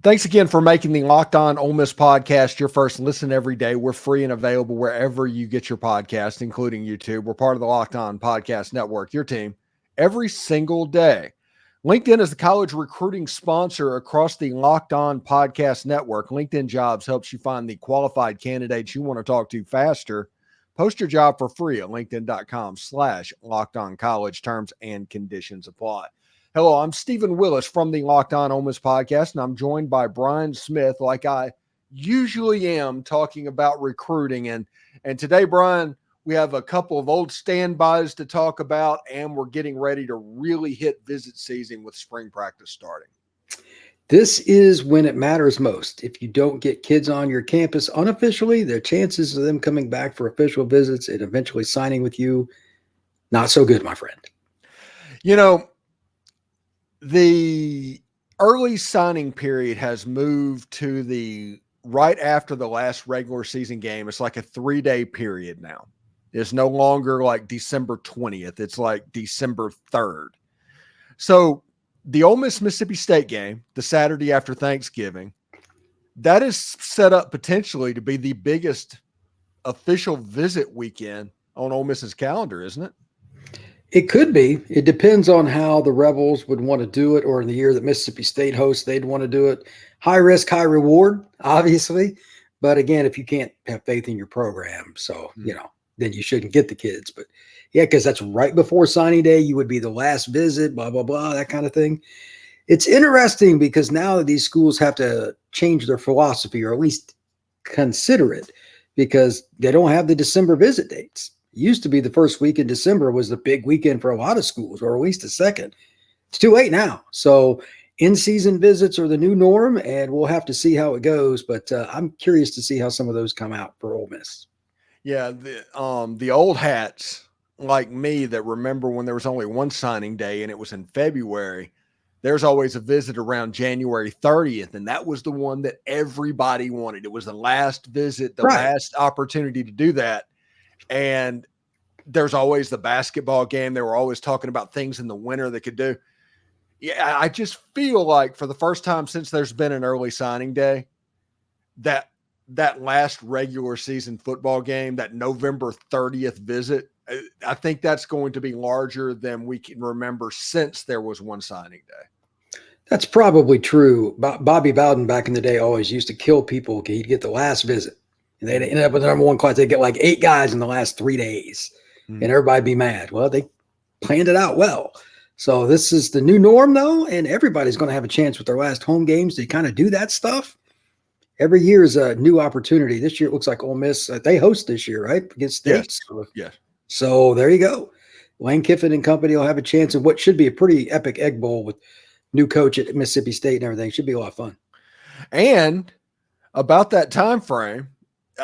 Thanks again for making the Locked On Ole Miss podcast your first listen every day. We're free and available wherever you get your podcast, including YouTube. We're part of the Locked On Podcast Network, your team, every single day. LinkedIn is the college recruiting sponsor across the Locked On Podcast Network. LinkedIn Jobs helps you find the qualified candidates you want to talk to faster. Post your job for free at linkedin.com/LockedOnCollege. Terms and conditions apply. Hello, I'm Stephen Willis from the Locked On Ole Miss podcast, and I'm joined by Brian Smith, like I usually am, talking about recruiting. And today, Brian, we have a couple of old standbys to talk about, and we're getting ready to really hit visit season with spring practice starting. This is when it matters most. If you don't get kids on your campus unofficially, the chances of them coming back for official visits and eventually signing with you, not so good, my friend. You know, the early signing period has moved to the right after the last regular season game. It's like a 3-day period now. It's no longer like December 20th. It's like December 3rd. So the Ole Miss Mississippi State game, the Saturday after Thanksgiving, that is set up potentially to be the biggest official visit weekend on Ole Miss's calendar, isn't it? It could be. It depends on how the Rebels would want to do it, or in the year that Mississippi State hosts, they'd want to do it. High risk, high reward, obviously. But again, if you can't have faith in your program, then you shouldn't get the kids. But yeah, because that's right before signing day. You would be the last visit, blah, blah, blah, that kind of thing. It's interesting because now that these schools have to change their philosophy, or at least consider it, because they don't have the December visit dates. It used to be the first week in December was the big weekend for a lot of schools, or at least the second. It's too late now. So in-season visits are the new norm, and we'll have to see how it goes. But I'm curious to see how some of those come out for Ole Miss. Yeah, the old hats like me that remember when there was only one signing day and it was in February, there's always a visit around January 30th, and that was the one that everybody wanted. It was the last visit, the last opportunity to do that. And there's always the basketball game. They were always talking about things in the winter they could do. Yeah, I just feel like for the first time since there's been an early signing day, that last regular season football game, that November 30th visit, I think that's going to be larger than we can remember since there was one signing day. That's probably true. Bobby Bowden back in the day always used to kill people. He'd get the last visit. And they'd end up with the number one class. They'd get like 8 guys in the last 3 days. And everybody'd be mad. Well, they planned it out well. So this is the new norm, though, and everybody's going to have a chance with their last home games to kind of do that stuff. Every year is a new opportunity. This year it looks like Ole Miss, they host this year, right, against State. Yes. So there you go. Lane Kiffin and company will have a chance in what should be a pretty epic Egg Bowl with new coach at Mississippi State and everything. It should be a lot of fun. And about that time frame,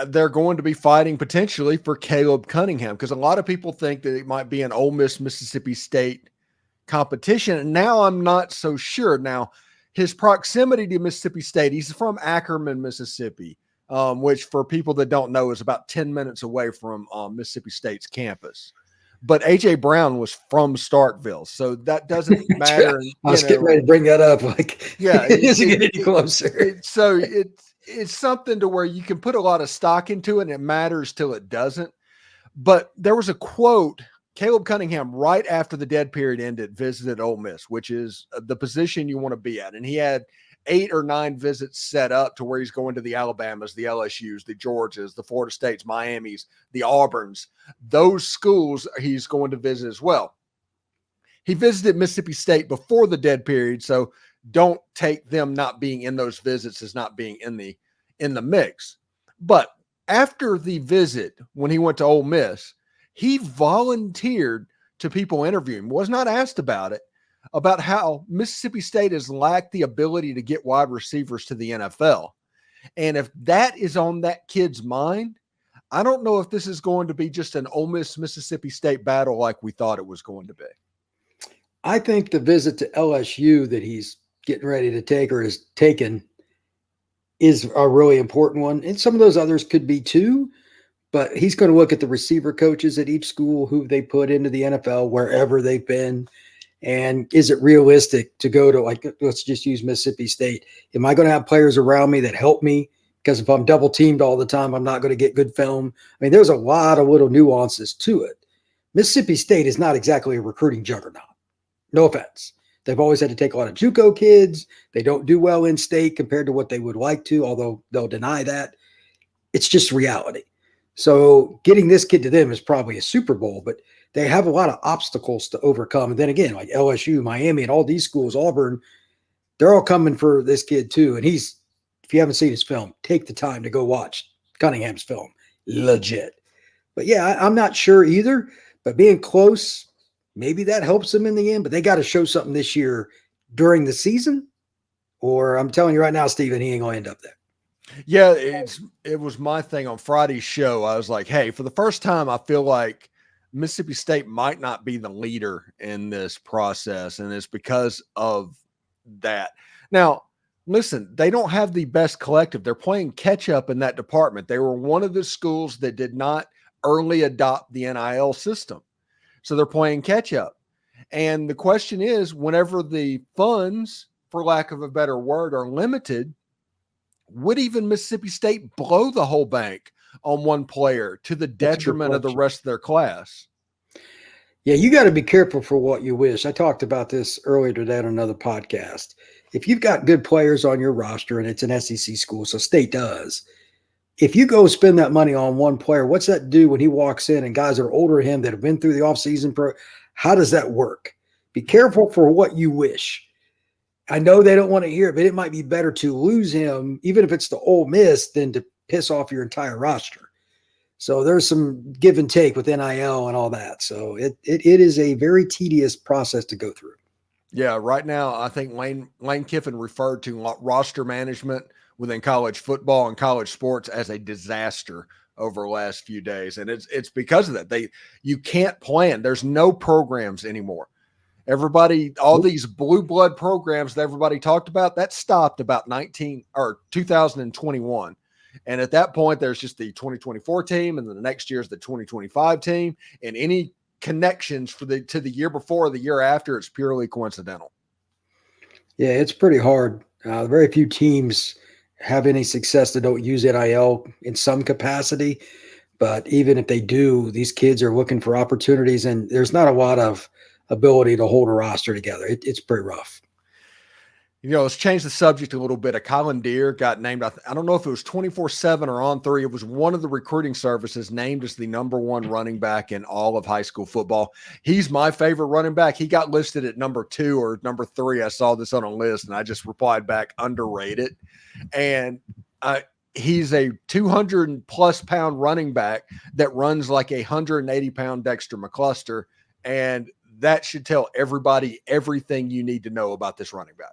they're going to be fighting potentially for Caleb Cunningham, because a lot of people think that it might be an Ole Miss Mississippi State competition. And now I'm not so sure. Now, his proximity to Mississippi State, he's from Ackerman, Mississippi, which for people that don't know is about 10 minutes away from Mississippi State's campus. But A.J. Brown was from Starkville, so that doesn't matter. I was getting ready to bring that up. It doesn't get any closer. It's something to where you can put a lot of stock into it, and it matters till it doesn't. But there was a quote, Caleb Cunningham, right after the dead period ended, visited Ole Miss, which is the position you want to be at. And he had 8 or 9 visits set up to where he's going to the Alabamas, the LSUs, the Georgias, the Florida States, Miamis, the Auburns. Those schools he's going to visit as well. He visited Mississippi State before the dead period, so don't take them not being in those visits as not being in the mix. But after the visit, when he went to Ole Miss, he volunteered to people interviewing, was not asked about it, about how Mississippi State has lacked the ability to get wide receivers to the NFL. And if that is on that kid's mind, I don't know if this is going to be just an Ole Miss Mississippi State battle like we thought it was going to be. I think the visit to LSU that he's getting ready to take or is taken is a really important one. And some of those others could be too, but he's going to look at the receiver coaches at each school, who they put into the NFL, wherever they've been, And is it realistic to go to, like, let's just use Mississippi State? Am I going to have players around me that help me? Because if I'm double teamed all the time, I'm not going to get good film. I mean, there's a lot of little nuances to it. Mississippi State is not exactly a recruiting juggernaut. No offense. They've always had to take a lot of JUCO kids. They don't do well in state compared to what they would like to, although they'll deny that. It's just reality. So getting this kid to them is probably a Super Bowl, but they have a lot of obstacles to overcome. And then again, like LSU, Miami, and all these schools, Auburn, they're all coming for this kid too. And if you haven't seen his film, take the time to go watch Cunningham's film. Legit. But yeah, I'm not sure either, but being close, maybe that helps them in the end, but they got to show something this year during the season, or I'm telling you right now, Steven, he ain't going to end up there. Yeah, it was my thing on Friday's show. I was like, hey, for the first time, I feel like Mississippi State might not be the leader in this process, and it's because of that. Now, listen, they don't have the best collective. They're playing catch up in that department. They were one of the schools that did not early adopt the NIL system. So they're playing catch up. And the question is, whenever the funds, for lack of a better word, are limited, would even Mississippi State blow the whole bank on one player to the detriment of the rest of their class? Yeah, you got to be careful for what you wish. I talked about this earlier today on another podcast. If you've got good players on your roster, and it's an SEC school, so State does, if you go spend that money on one player, what's that do when he walks in and guys that are older than him that have been through the offseason? How does that work? Be careful for what you wish. I know they don't want to hear it, but it might be better to lose him, even if it's the Ole Miss, than to piss off your entire roster. So there's some give and take with NIL and all that. So it is a very tedious process to go through. Yeah, right now I think Lane Kiffin referred to roster management within college football and college sports as a disaster over the last few days, and it's because of that. You can't plan. There's no programs anymore. Everybody, all these blue blood programs that everybody talked about, that stopped about 2021. And at that point, there's just the 2024 team, and then the next year is the 2025 team. And any connections to the year before or the year after, it's purely coincidental. Yeah, it's pretty hard. Very few teams have any success that don't use NIL in some capacity. But even if they do, these kids are looking for opportunities, and there's not a lot of ability to hold a roster together. It's pretty rough. Let's change the subject a little bit. Colan Deare got named. I don't know if it was 24/7 or On3. It was one of the recruiting services named as the #1 running back in all of high school football. He's my favorite running back. He got listed at number 2 or number 3. I saw this on a list, and I just replied back, underrated. And he's a 200+ pound running back that runs like a 180-pound Dexter McCluster. And that should tell everybody everything you need to know about this running back.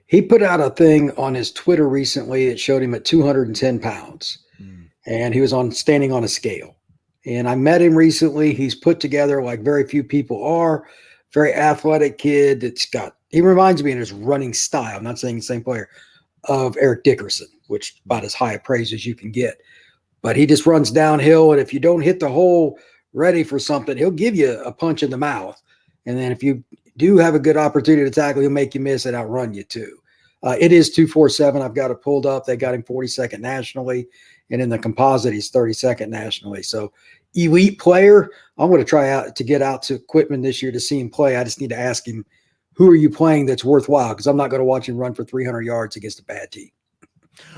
He put out a thing on his Twitter recently. It showed him at 210 pounds, and he was standing on a scale. And I met him recently. He's put together like very few people are. Very athletic kid. He reminds me in his running style, I'm not saying the same player, of Eric Dickerson, which about as high a praise as you can get. But he just runs downhill, and if you don't hit the hole ready for something, he'll give you a punch in the mouth. And then if you do have a good opportunity to tackle, he'll make you miss and outrun you too. It is 247. I've got it pulled up. They got him 42nd nationally, and in the composite, he's 32nd nationally. So elite player. I'm going to try out to get out to Quitman this year to see him play. I just need to ask him, who are you playing that's worthwhile? Because I'm not going to watch him run for 300 yards against a bad team.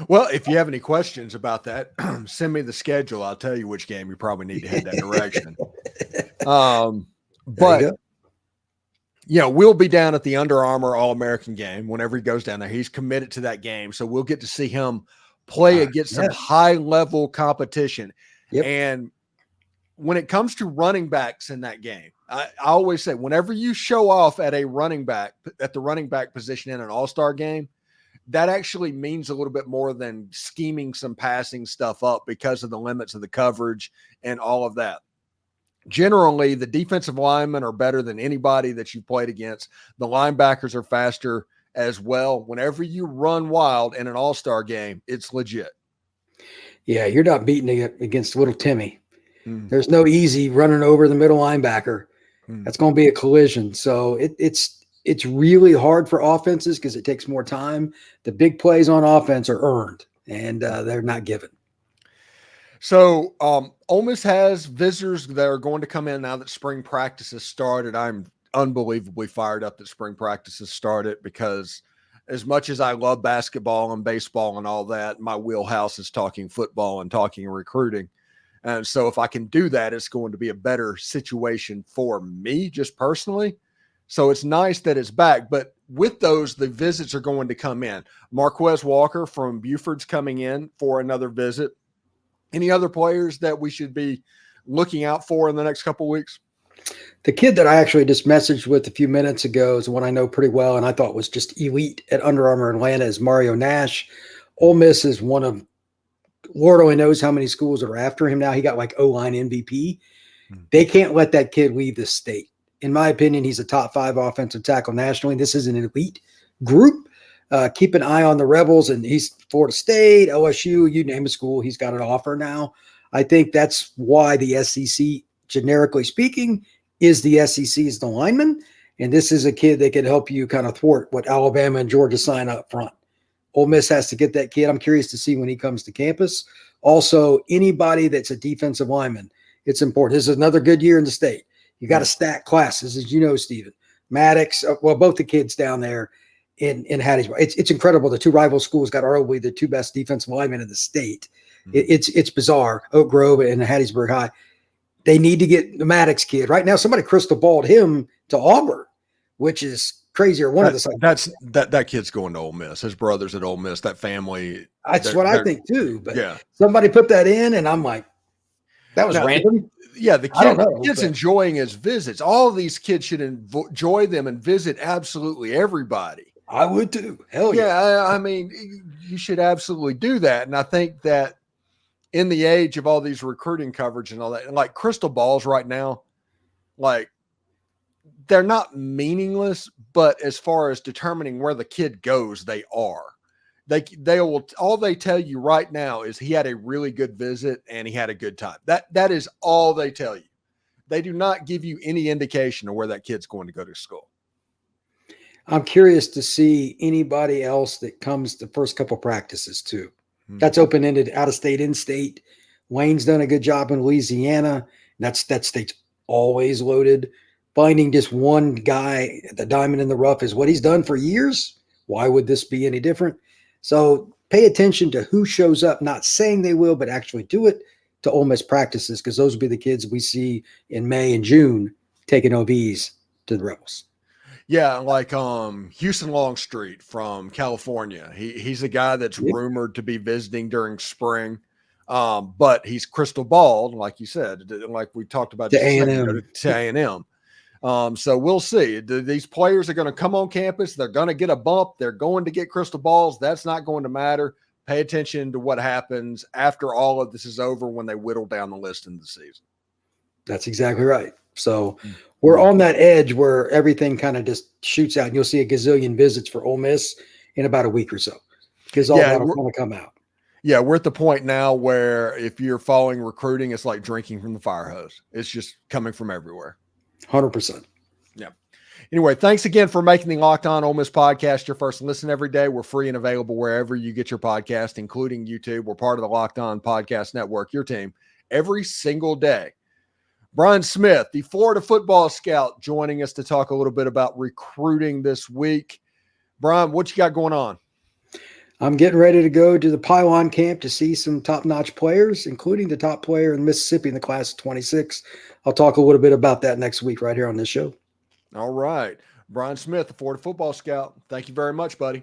Well, if you have any questions about that, send me the schedule. I'll tell you which game you probably need to head that direction. But we'll be down at the Under Armour All-American game whenever he goes down there. He's committed to that game, so we'll get to see him play against some high-level competition. Yep. And when it comes to running backs in that game, I always say whenever you show off at the running back position in an all-star game, that actually means a little bit more than scheming some passing stuff up because of the limits of the coverage and all of that. Generally, the defensive linemen are better than anybody that you played against. The linebackers are faster as well. Whenever you run wild in an all-star game, it's legit. Yeah, you're not beating against little Timmy. There's no easy running over the middle linebacker. That's going to be a collision. So it's really hard for offenses because it takes more time. The big plays on offense are earned, and they're not given. So Ole Miss has visitors that are going to come in now that spring practice has started. I'm unbelievably fired up that spring practice has started because as much as I love basketball and baseball and all that, my wheelhouse is talking football and talking recruiting. And so if I can do that, it's going to be a better situation for me just personally. So it's nice that it's back. But with those, the visits are going to come in. Marquez Walker from Buford's coming in for another visit. Any other players that we should be looking out for in the next couple of weeks? The kid that I actually just messaged with a few minutes ago is one I know pretty well and I thought was just elite at Under Armour Atlanta is Mario Nash. Ole Miss is one of Lord only knows how many schools are after him now. He got like O-line MVP. They can't let that kid leave the state. In my opinion, he's a top 5 offensive tackle nationally. This is an elite group. Keep an eye on the Rebels, and he's Florida State, LSU, you name a school, he's got an offer now. I think that's why the SEC, generically speaking, is the SEC's the lineman. And this is a kid that can help you kind of thwart what Alabama and Georgia sign up front. Ole Miss has to get that kid. I'm curious to see when he comes to campus. Also, anybody that's a defensive lineman, it's important. This is another good year in the state. You got to stack classes, as you know, Stephen. Maddox, well, both the kids down there in Hattiesburg. It's incredible. The 2 rival schools got arguably the 2 best defensive linemen in the state. It's bizarre. Oak Grove and Hattiesburg High. They need to get the Maddox kid. Right now, somebody crystal balled him to Auburn, which is crazy. Or that kid's going to Ole Miss. His brother's at Ole Miss. That family. That's what I think too. But somebody put that in, and I'm like, that was random. Yeah, the kid's enjoying his visits. All of these kids should enjoy them and visit absolutely everybody. I would too. Hell yeah. I mean, you should absolutely do that. And I think that in the age of all these recruiting coverage and all that, and like crystal balls right now, like they're not meaningless, but as far as determining where the kid goes, they are. They will, all they tell you right now is he had a really good visit and he had a good time. That is all they tell you. They do not give you any indication of where that kid's going to go to school. I'm curious to see anybody else that comes the first couple practices too. That's open-ended, out-of-state, in-state. Wayne's done a good job in Louisiana. That state's always loaded. Finding just one guy, the diamond in the rough, is what he's done for years. Why would this be any different? So pay attention to who shows up, not saying they will, but actually do it to Ole Miss practices, because those will be the kids we see in May and June taking OBs to the Rebels. Yeah, like Houston Longstreet from California. He's a guy that's rumored to be visiting during spring, but he's crystal balled, like you said, like we talked about to A&M. To A&M. So we'll see. These players are going to come on campus. They're going to get a bump. They're going to get crystal balls. That's not going to matter. Pay attention to what happens after all of this is over when they whittle down the list in the season. That's exactly right. So we're on that edge where everything kind of just shoots out, and you'll see a gazillion visits for Ole Miss in about a week or so, because all that'll kind of come out. Yeah, we're at the point now where if you're following recruiting, it's like drinking from the fire hose. It's just coming from everywhere. 100%. Yeah. Anyway, thanks again for making the Locked On Ole Miss podcast your first listen every day. We're free and available wherever you get your podcast, including YouTube. We're part of the Locked On Podcast Network, your team, every single day. Brian Smith, the Florida football scout, joining us to talk a little bit about recruiting this week. Brian, what you got going on? I'm getting ready to go to the Pylon camp to see some top-notch players, including the top player in Mississippi in the class of 26. I'll talk a little bit about that next week right here on this show. All right. Brian Smith, the Florida football scout. Thank you very much, buddy.